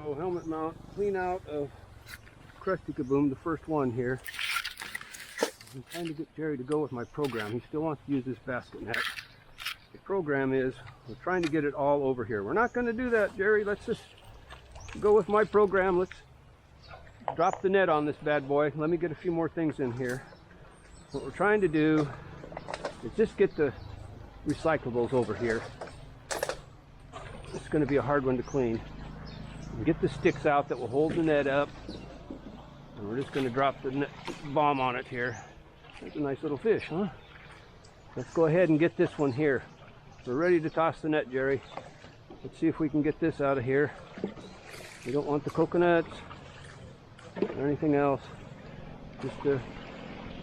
So helmet mount, clean out of Krusty Kaboom, the first one here. I'm trying to get Jerry to go with my program. He still wants to use this basket net. The program is, we're trying to get it all over here. We're not going to do that, Jerry. Let's just go with my program. Let's drop the net on this bad boy. Let me get a few more things in here. What we're trying to do is just get the recyclables over here. It's going to be a hard one to clean. And get the sticks out that will hold the net up. And we're just going to drop the net bomb on it here. That's a nice little fish, huh? Let's go ahead and get this one here. We're ready to toss the net, Jerry. Let's see if we can get this out of here. We don't want the coconuts or anything else. Just a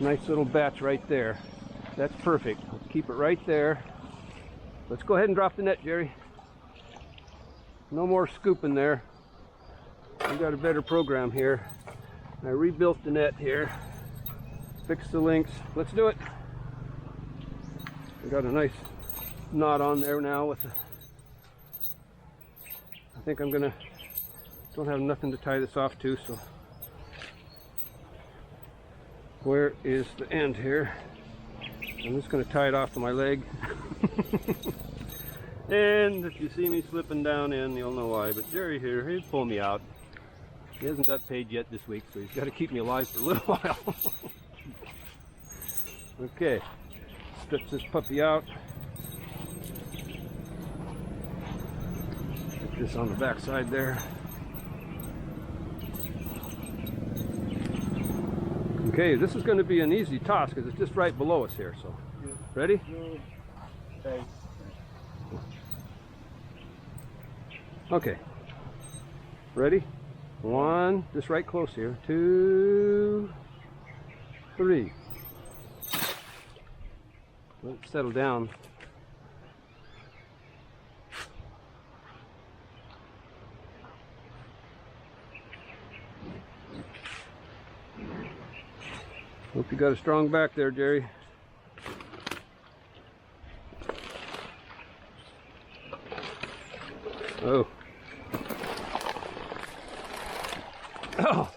nice little batch right there. That's perfect. Let's keep it right there. Let's go ahead and drop the net, Jerry. No more scooping there. We've got a better program here. I rebuilt the net here. Fixed the links. Let's do it. We got a nice knot on there now with the, I think I'm gonna, don't have nothing to tie this off to, so where is the end here? I'm just gonna tie it off to my leg. And if you see me slipping down in, you'll know why. But Jerry here, he'll pull me out. He hasn't got paid yet this week, so he's got to keep me alive for a little while. Okay, stretch this puppy out. Put this on the back side there. Okay, this is going to be an easy toss because it's just right below us here. So, ready? Okay, ready? One, just right close here. 2, 3. Let it settle down. Hope you got a strong back there, Jerry. Oh. Oh.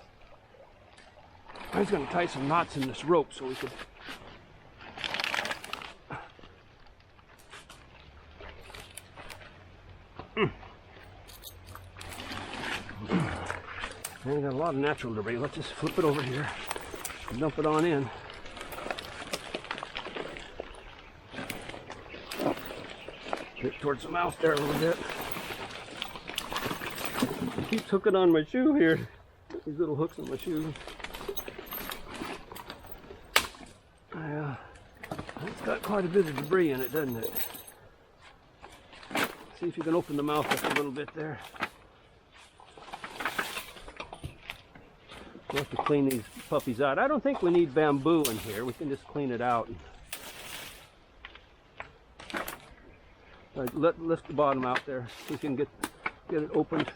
I was going to tie some knots in this rope so we could. We got a lot of natural debris. Let's just flip it over here and dump it on in. Get towards the mouth there a little bit. It keeps hooking on my shoe here. These little hooks on my shoe. Yeah, it's got quite a bit of debris in it, doesn't it? See if you can open the mouth up a little bit there. We'll have to clean these puppies out. I don't think we need bamboo in here. We can just clean it out. All right, lift the bottom out there. See if you can get it opened.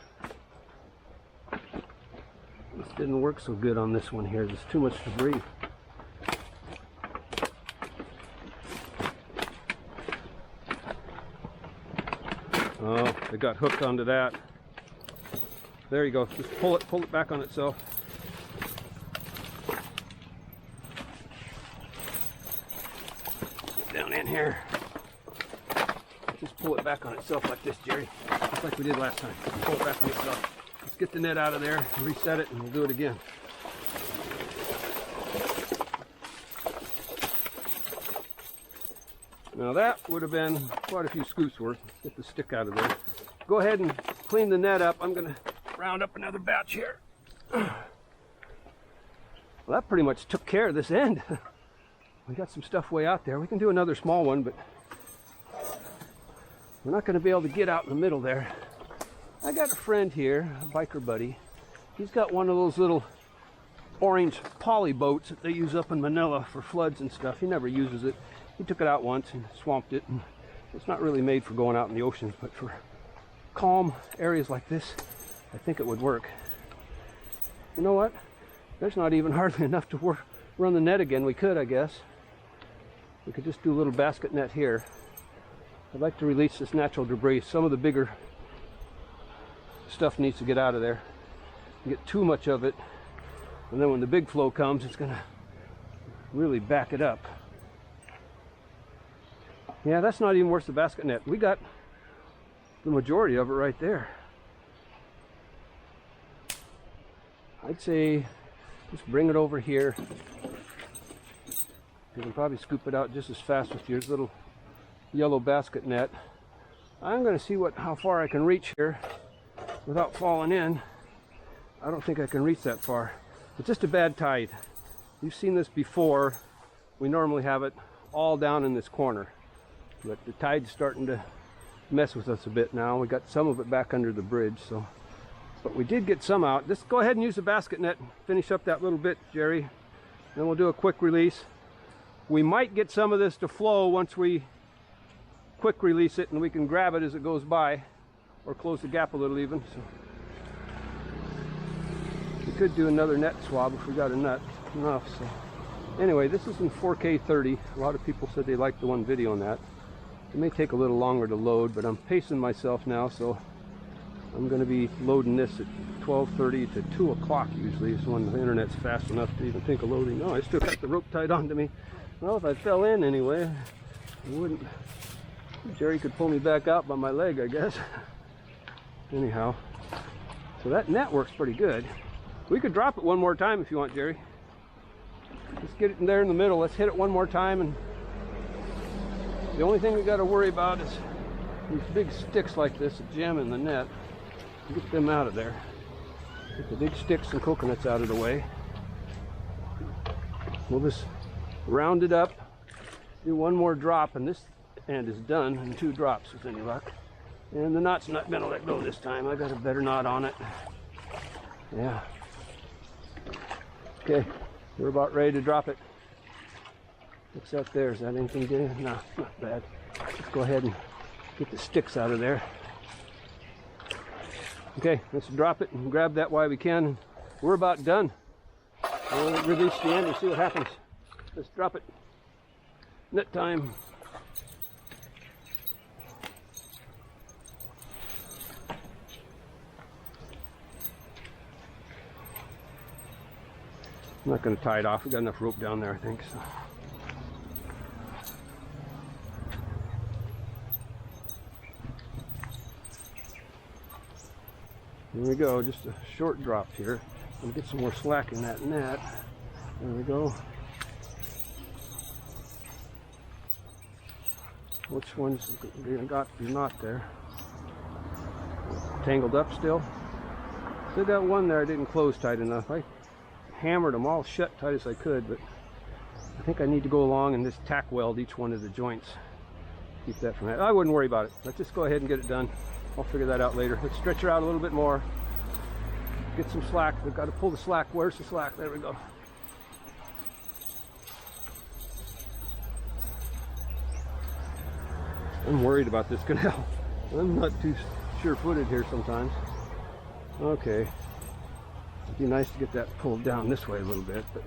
This didn't work so good on this one here. There's too much debris. Oh, it got hooked onto that. There you go. Just pull it back on itself. Down in here. Just pull it back on itself like this, Jerry. Just like we did last time. Pull it back on itself. Let's get the net out of there, reset it, and we'll do it again. Now that would have been quite a few scoops worth. Get the stick out of there. Go ahead and clean the net up. I'm going to round up another batch here. Well, that pretty much took care of this end. We got some stuff way out there. We can do another small one, but we're not going to be able to get out in the middle there. I got a friend here, a biker buddy. He's got one of those little orange poly boats that they use up in Manila for floods and stuff. He never uses it. He took it out once and swamped it. And it's not really made for going out in the oceans, but for calm areas like this, I think it would work. You know what? There's not even hardly enough to run the net again. We could, I guess. We could just do a little basket net here. I'd like to release this natural debris. Some of the bigger stuff needs to get out of there. You get too much of it, and then when the big flow comes, it's gonna really back it up. Yeah, that's not even worth the basket net. We got the majority of it right there. I'd say just bring it over here. You can probably scoop it out just as fast with your little yellow basket net. I'm going to see how far I can reach here without falling in. I don't think I can reach that far. It's just a bad tide. You've seen this before. We normally have it all down in this corner, but the tide's starting to mess with us a bit now. We got some of it back under the bridge, so. But we did get some out. Just go ahead and use the basket net and finish up that little bit, Jerry. Then we'll do a quick release. We might get some of this to flow once we quick release it, and we can grab it as it goes by, or close the gap a little even. So we could do another net swab if we got enough. So anyway, this is in 4K 30. A lot of people said they liked the one video on that. It may take a little longer to load, but I'm pacing myself now, so I'm going to be loading this at 12:30 to 2 o'clock usually. Is when the internet's fast enough to even think of loading. Oh, I still got the rope tied onto me. Well, if I fell in anyway, I wouldn't. Jerry could pull me back out by my leg, I guess. Anyhow, so that net works pretty good. We could drop it one more time if you want, Jerry. Let's get it in there in the middle. Let's hit it one more time, and the only thing we got to worry about is these big sticks like this that jam in the net. Get them out of there. Get the big sticks and coconuts out of the way. We'll just round it up, do one more drop, and this end is done in 2 drops with any luck. And the knot's not gonna let go this time. I got a better knot on it. Yeah. Okay, we're about ready to drop it. What's that there? Is that anything good? No, not bad. Let's go ahead and get the sticks out of there. Okay, let's drop it and grab that while we can. We're about done. We'll release the end and see what happens. Let's drop it. Net time. I'm not going to tie it off. We got enough rope down there, I think. So. Here we go. Just a short drop here. And get some more slack in that net. There we go. Which one's got your knot there? Tangled up still? Still got one there I didn't close tight enough. I hammered them all shut tight as I could, but I think I need to go along and just tack weld each one of the joints. Keep that from that. I wouldn't worry about it. Let's just go ahead and get it done. I'll figure that out later. Let's stretch her out a little bit more. Get some slack. We've got to pull the slack. Where's the slack? There we go. I'm worried about this canal. I'm not too sure-footed here sometimes. Okay. It'd be nice to get that pulled down this way a little bit, but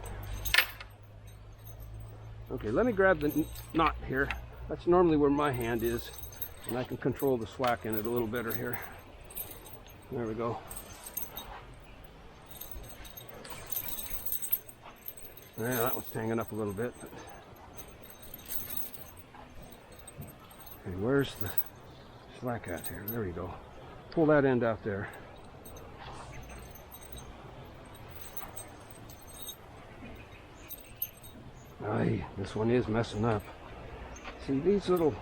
okay, let me grab the knot here. That's normally where my hand is, and I can control the slack in it a little better here. There we go. Yeah, that one's hanging up a little bit. But okay, where's the slack at here? There we go. Pull that end out there. Aye, this one is messing up. See, these little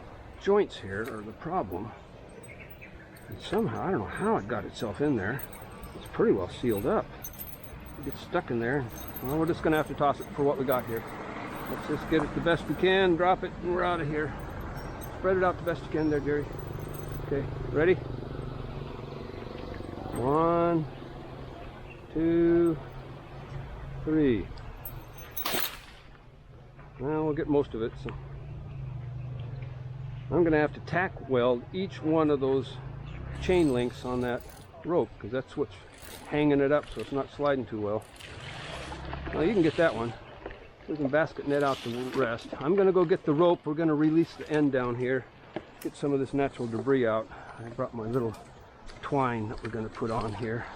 joints here are the problem. And somehow, I don't know how it got itself in there. It's pretty well sealed up. It gets stuck in there. Well, we're just going to have to toss it for what we got here. Let's just get it the best we can, drop it, and we're out of here. Spread it out the best you can there, Jerry. Okay, ready? 1, 2, 3. Well, we'll get most of it. So I'm going to have to tack weld each one of those chain links on that rope, because that's what's hanging it up, so it's not sliding too well. Well, you can get that one. We can basket net out the rest. I'm going to go get the rope. We're going to release the end down here, get some of this natural debris out. I brought my little twine that we're going to put on here.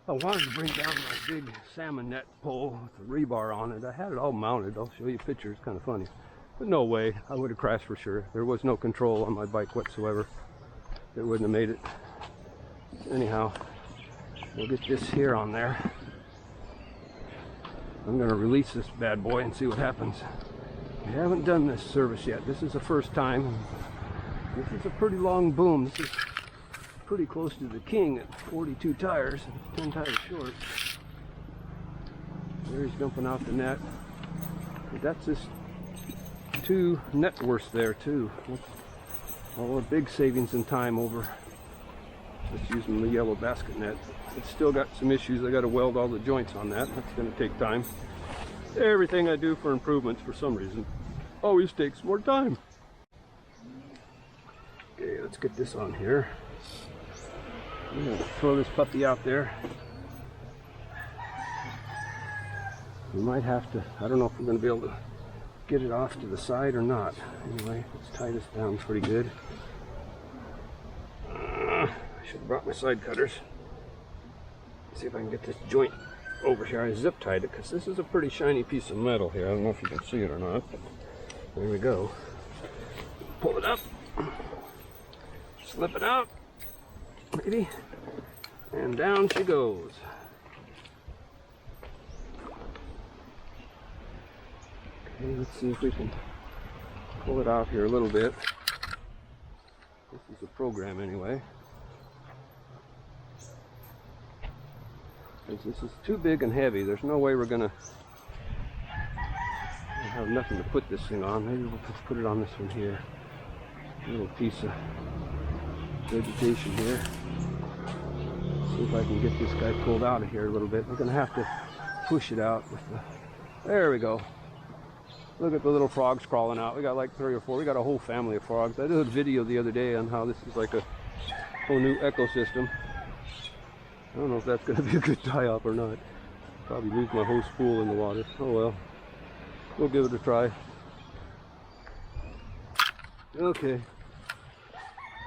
I wanted to bring down my big salmon net pole with the rebar on it. I had it all mounted. I'll show you a picture. It's kind of funny. But no way. I would have crashed for sure. There was no control on my bike whatsoever. It wouldn't have made it. Anyhow, we'll get this here on there. I'm going to release this bad boy and see what happens. We haven't done this service yet. This is the first time. This is a pretty long boom. This is pretty close to the King at 42 tires. It's 10 tires short. There he's dumping out the net. But that's just 2 net worths there too. That's all a big savings in time over just using the yellow basket net. It's still got some issues. I got to weld all the joints on that. That's going to take time. Everything I do for improvements for some reason always takes more time. Okay, let's get this on here. I'm going to throw this puppy out there. We might have to, I don't know if we're going to be able to get it off to the side or not. Anyway, let's tie this down pretty good. I should have brought my side cutters. See if I can get this joint over here. I zip tied it because this is a pretty shiny piece of metal here. I don't know if you can see it or not, but there we go. Pull it up, slip it out, maybe, and down she goes. Okay, let's see if we can pull it out here a little bit. This is a program anyway. This is too big and heavy. There's no way we're gonna have nothing to put this thing on. Maybe we'll just put it on this one here. A little piece of vegetation here. See if I can get this guy pulled out of here a little bit. We're gonna have to push it out with the, there we go. Look at the little frogs crawling out. We got like 3 or 4. We got a whole family of frogs. I did a video the other day on how this is like a whole new ecosystem. I don't know if that's going to be a good tie-up or not. Probably lose my whole spool in the water. Oh well. We'll give it a try. Okay.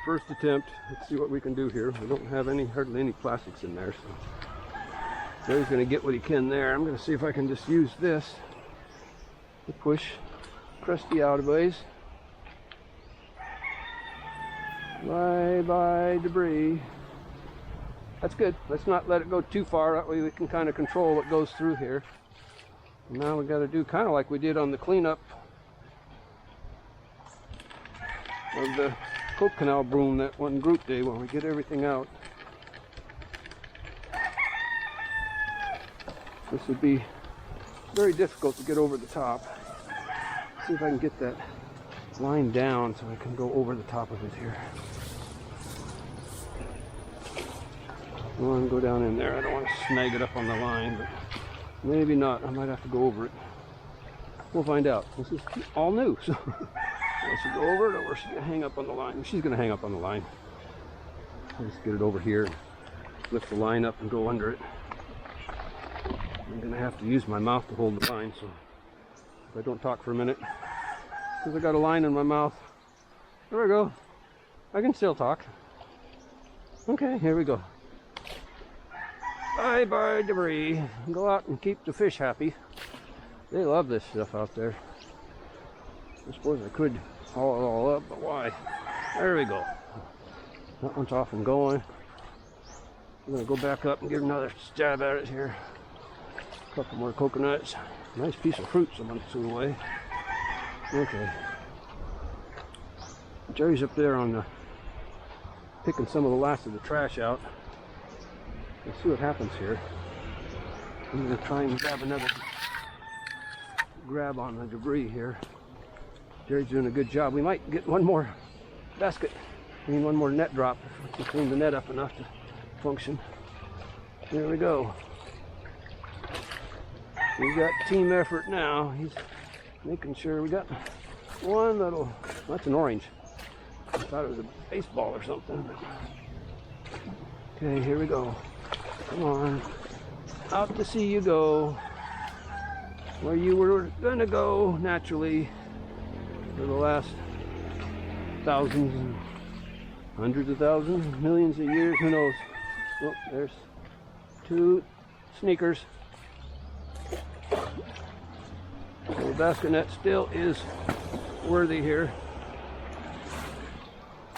First attempt. Let's see what we can do here. We don't have hardly any plastics in there, so Jerry's going to get what he can there. I'm going to see if I can just use this to push Krusty out of ways. Bye-bye debris. That's good. Let's not let it go too far. That way we can kind of control what goes through here. And now we got to do kind of like we did on the cleanup of the Coke Canal broom that one group day when we get everything out. This would be very difficult to get over the top. Let's see if I can get that line down so I can go over the top of it here. Go down in there. I don't want to snag it up on the line, but maybe not. I might have to go over it. We'll find out. This is all new, so I should go over it or should I hang up on the line? She's going to hang up on the line. I'll just get it over here, lift the line up and go under it. I'm going to have to use my mouth to hold the line, so if I don't talk for a minute, because I got a line in my mouth. There we go. I can still talk. Okay, here we go. Bye-bye debris. Go out and keep the fish happy. They love this stuff out there. I suppose I could haul it all up, but why? There we go. That one's off and going. I'm going to go back up and give another stab at it here. A couple more coconuts. Nice piece of fruit someone threw away. Okay. Jerry's up there on the picking some of the last of the trash out. Let's see what happens here. I'm going to try and grab another grab on the debris here. Jerry's doing a good job. We might get one more basket. I mean one more net drop if we can clean the net up enough to function. There we go. We got team effort now. He's making sure we got one little, that's an orange. I thought it was a baseball or something. Okay, here we go. Come on. Out to sea you go. Where you were gonna go naturally for the last thousands and hundreds of thousands, millions of years, who knows. Oh, there's 2 sneakers. So the basket net still is worthy here.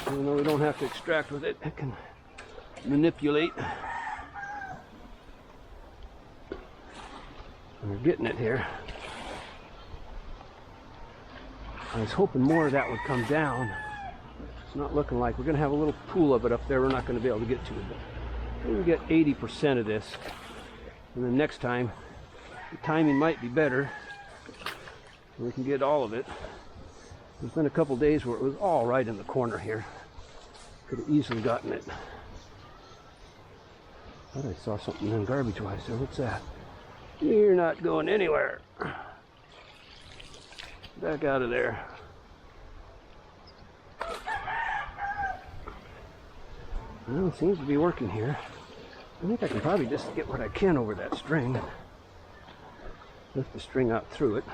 Even though we don't have to extract with it, it can manipulate. We're getting it here. I was hoping more of that would come down. It's not looking like we're going to have a little pool of it up there. We're not going to be able to get to it. But maybe we get 80% of this. And then next time, the timing might be better. We can get all of it. There's been a couple days where it was all right in the corner here. Could have easily gotten it. Thought I saw something in garbage-wise there. What's that? You're not going anywhere. Back out of there. Well, it seems to be working here. I think I can probably just get what I can over that string. Lift the string out through it.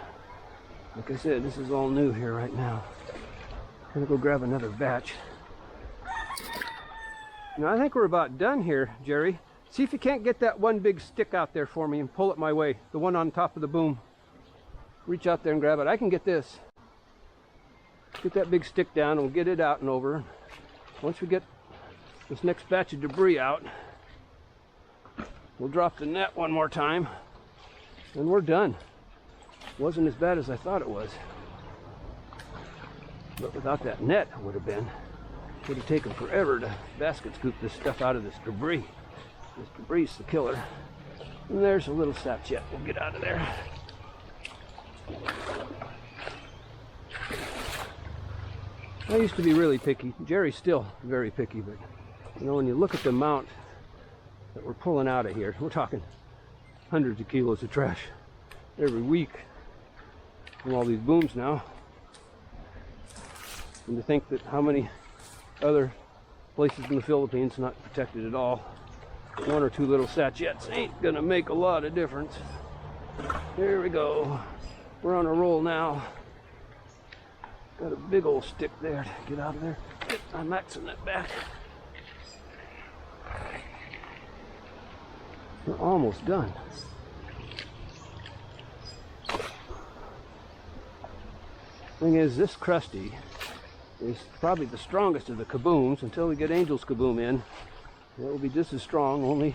Like I said, this is all new here right now. I'm gonna go grab another batch. Now I think we're about done here, Jerry. See if you can't get that one big stick out there for me and pull it my way. The one on top of the boom. Reach out there and grab it. I can get this. Get that big stick down and we'll get it out and over. Once we get this next batch of debris out, we'll drop the net one more time and we're done. Wasn't as bad as I thought it was. But without that net, it would have been. It would have taken forever to basket scoop this stuff out of this debris. This debris is the killer. And there's a little sachet. We'll get out of there. I used to be really picky. Jerry's still very picky, but you know, when you look at the amount that we're pulling out of here, we're talking hundreds of kilos of trash every week from all these booms now. And to think that how many other places in the Philippines not protected at all, 1 or 2 little sachets ain't gonna make a lot of difference. Here we go. We're on a roll now. Got a big old stick there to get out of there. I'm maxing that back. We're almost done. Thing is, this Krusty is probably the strongest of the kabooms until we get Angel's kaboom in. It will be just as strong, only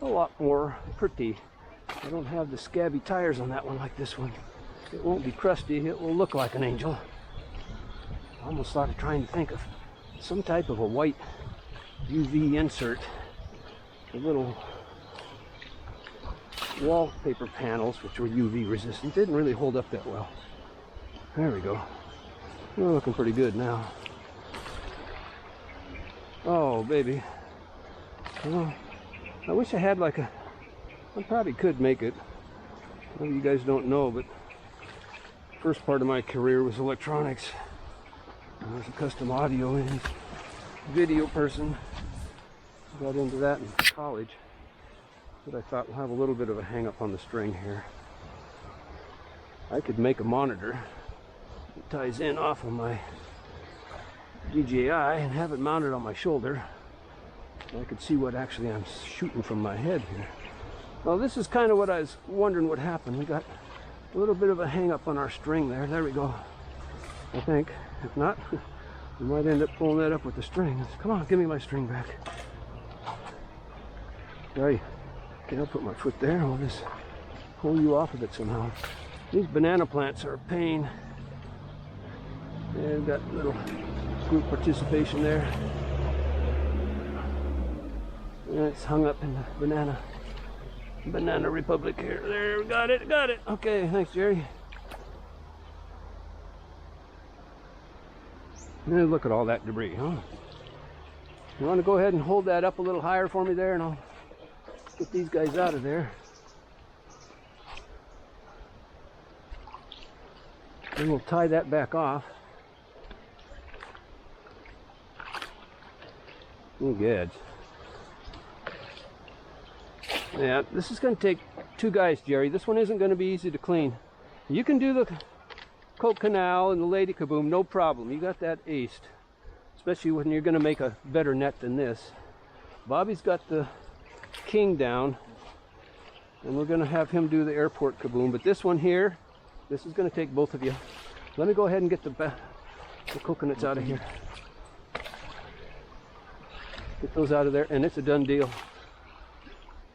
a lot more pretty. I don't have the scabby tires on that one like this one. It won't be Krusty, it will look like an Angel. I almost thought of trying to think of some type of a white UV insert. The little wallpaper panels, which were UV resistant, didn't really hold up that well. There we go. We're looking pretty good now. Oh, baby. Well, I wish I had like a... I probably could make it. Maybe you guys don't know, but first part of my career was electronics. I was a custom audio and video person. Got into that in college. But I thought we'll have a little bit of a hang up on the string here. I could make a monitor that ties in off of my DJI and have it mounted on my shoulder. I could see what actually I'm shooting from my head here. Well, this is kind of what I was wondering would happen. We got a little bit of a hang up on our string there. There we go. I think. If not, we might end up pulling that up with the string. Come on, give me my string back. Right. Okay, I'll put my foot there. I'll just pull you off of it somehow. These banana plants are a pain. They've got a little group participation there. And it's hung up in the Banana Republic here. There, we got it, got it. Okay, thanks, Jerry. And look at all that debris, huh? You want to go ahead and hold that up a little higher for me there, and I'll get these guys out of there. And we'll tie that back off. Oh, good. Yeah, this is going to take 2 guys, Jerry. This one isn't going to be easy to clean. You can do the Coke Canal and the Lady Kaboom, no problem. You got that aced. especially when you're going to make a better net than this. Bobby's got the king down, and we're going to have him do the airport kaboom. But this one here, this is going to take both of you. Let me go ahead and get the coconuts out of here. Get those out of there, and it's a done deal.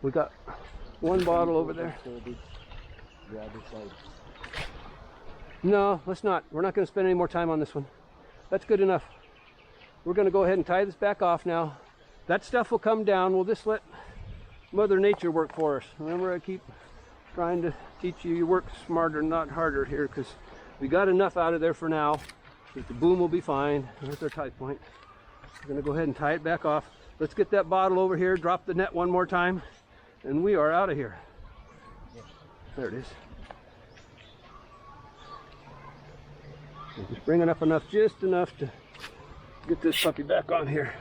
We got one bottle over there. No, let's not. We're not going to spend any more time on this one. That's good enough. We're going to go ahead and tie this back off now. That stuff will come down. We'll just let Mother Nature work for us. Remember, I keep trying to teach you, you work smarter, not harder here, because we got enough out of there for now. The boom will be fine. There's our tie point. We're going to go ahead and tie it back off. Let's get that bottle over here, drop the net one more time, and we are out of here. There it is. Just bringing up enough, just enough to get this puppy back on here.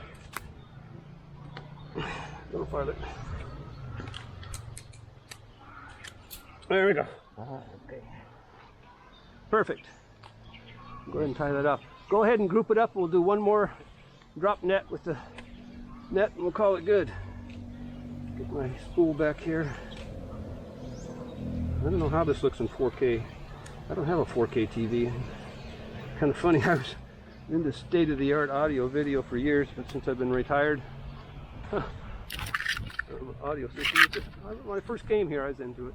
A little farther. There we go. Okay. Perfect. Go ahead and tie that up. Go ahead and group it up. We'll do one more drop net with the net and we'll call it good. Get my spool back here. I don't know how this looks in 4K. I don't have a 4K TV. Kind of funny, I was into state-of-the-art audio video for years, but since I've been retired, audio system. When I first came here, I was into it.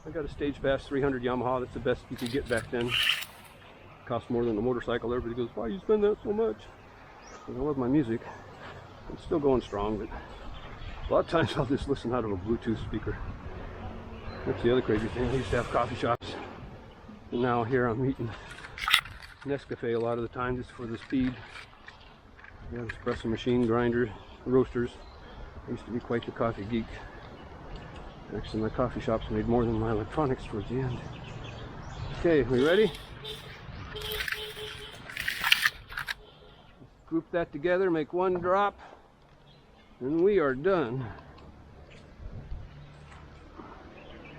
I got a Stage Fast 300 Yamaha. That's the best you could get back then. Cost more than a motorcycle. Everybody goes, "Why you spend that so much?" Because I love my music. It's still going strong, but a lot of times I'll just listen out of a Bluetooth speaker. That's the other crazy thing. I used to have coffee shops, and now here I'm eating Nescafe a lot of the time just for the speed. Yeah, espresso machine, grinders, roasters. I used to be quite the coffee geek. Actually, my coffee shops made more than my electronics towards the end. Okay, we ready? Group that together, make one drop, and we are done.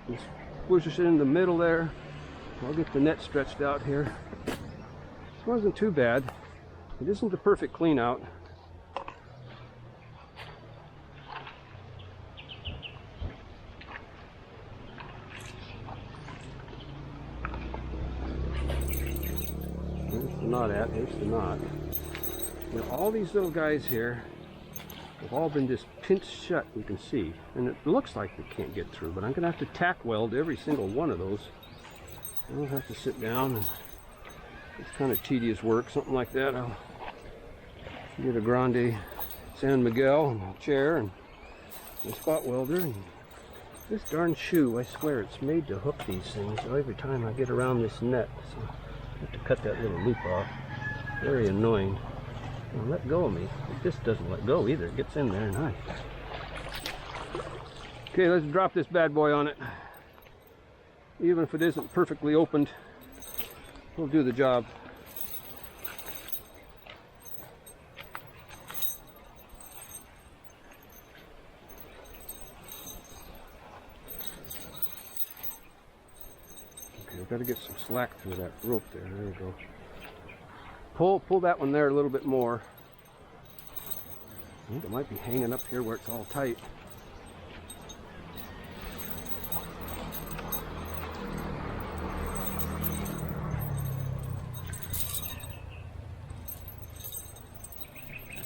Just push it in the middle there. I'll get the net stretched out here. This wasn't too bad. It isn't a perfect clean out. There's the knot at, there's the knot. Now all these little guys here have all been just pinched shut, you can see. And it looks like we can't get through, but I'm gonna have to tack weld every single one of those. I'll have to sit down, and it's kind of tedious work, something like that. I'll get a Grande San Miguel and a chair and a spot welder. And this darn shoe, I swear, it's made to hook these things. So every time I get around this net, so I have to cut that little loop off. Very annoying. Well, let go of me. It just doesn't let go either. It gets in there nice. Okay, let's drop this bad boy on it. Even if it isn't perfectly opened, we'll do the job. Okay, we've got to get some slack through that rope there. There we go. Pull that one there a little bit more. I think it might be hanging up here where it's all tight.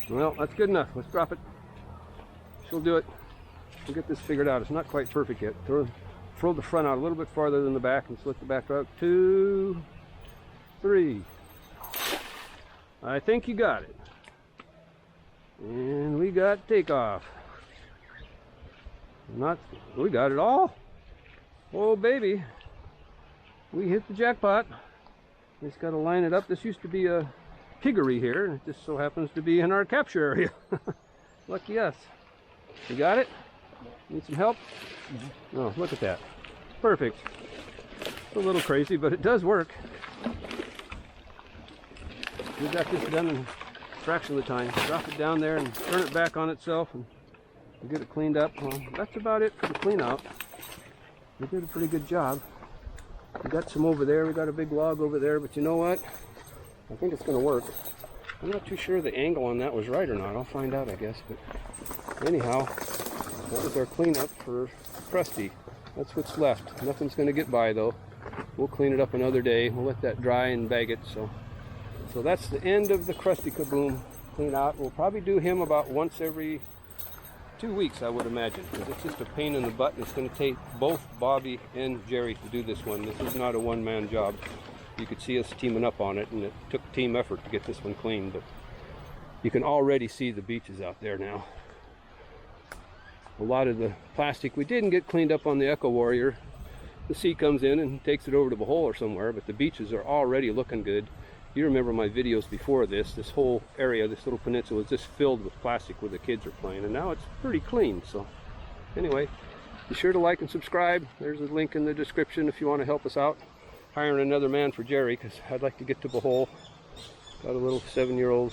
Well, that's good enough. Let's drop it. She'll do it. We'll get this figured out. It's not quite perfect yet. Throw the front out a little bit farther than the back and split the back out. 2, 3. I think you got it. And we got takeoff. We got it all. Oh baby, we hit the jackpot. Just got to line it up. This used to be a piggery here, and it just so happens to be in our capture area. Lucky us. You got it? Need some help? Oh, look at that. Perfect. It's a little crazy, but it does work. We got this done in a fraction of the time. Drop it down there and turn it back on itself and get it cleaned up. Well, that's about it for the clean out. We did a pretty good job. We got some over there. We got a big log over there, but you know what? I think it's going to work. I'm not too sure the angle on that was right or not. I'll find out, I guess. But anyhow, that was our cleanup for Krusty. That's what's left. Nothing's going to get by though. We'll clean it up another day. We'll let that dry and bag it. So that's the end of the Krusty Kaboom clean out. We'll probably do him about once every 2 weeks, I would imagine, because it's just a pain in the butt, and it's going to take both Bobby and Jerry to do this one. This is not a one-man job. You could see us teaming up on it, and it took team effort to get this one clean, but you can already see the beaches out there now. A lot of the plastic we didn't get cleaned up on the Echo Warrior. The sea comes in and takes it over to the hole or somewhere, but the beaches are already looking good. You remember my videos before this whole area, this little peninsula was just filled with plastic where the kids are playing, and now it's pretty clean. So anyway, be sure to like and subscribe. There's a link in the description if you want to help us out hiring another man for Jerry, because I'd like to get to the hole. Got a little 7-year-old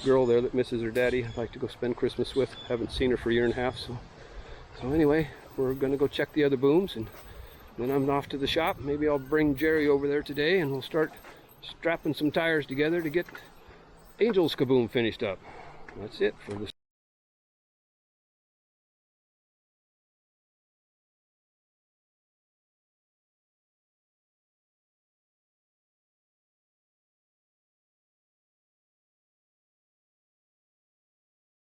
girl there that misses her daddy. I'd like to go spend Christmas with. Haven't seen her for a year and a half. So anyway, we're going to go check the other booms, and then I'm off to the shop. Maybe I'll bring Jerry over there today, and we'll start strapping some tires together to get Angel's Kaboom finished up. That's it for this.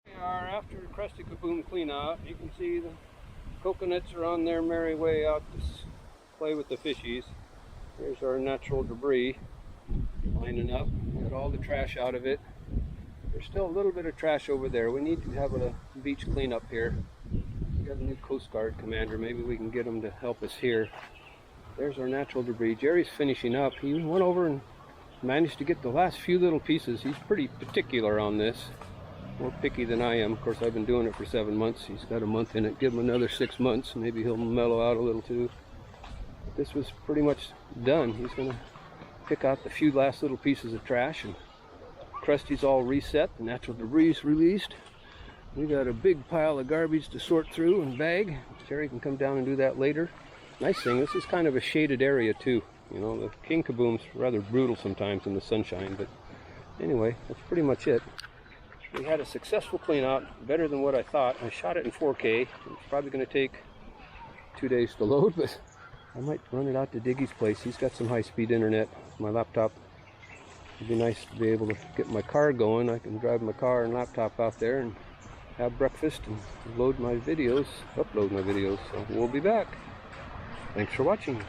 We are after Krusty Kaboom clean out. You can see the coconuts are on their merry way out to play with the fishies. Here's our natural debris lining up. Got all the trash out of it. There's still a little bit of trash over there. We need to have a beach cleanup here. We got a new Coast Guard commander. Maybe we can get him to help us here. There's our natural debris. Jerry's finishing up. He went over and managed to get the last few little pieces. He's pretty particular on this. More picky than I am. Of course, I've been doing it for 7 months. He's got a month in it. Give him another 6 months. Maybe he'll mellow out a little too. But this was pretty much done. He's going to pick out the few last little pieces of trash, and Krusty's all reset. The natural debris is released. We got a big pile of garbage to sort through and bag. Jerry can come down and do that later. Nice thing, this is kind of a shaded area too. You know, the King Kaboom's rather brutal sometimes in the sunshine, but anyway, that's pretty much it. We had a successful clean out, better than what I thought. I shot it in 4K. It's probably going to take 2 days to load, but I might run it out to Diggy's place. He's got some high-speed internet. My laptop. It'd be nice to be able to get my car going. I can drive my car and laptop out there and have breakfast and load my videos, upload my videos. So we'll be back. Thanks for watching.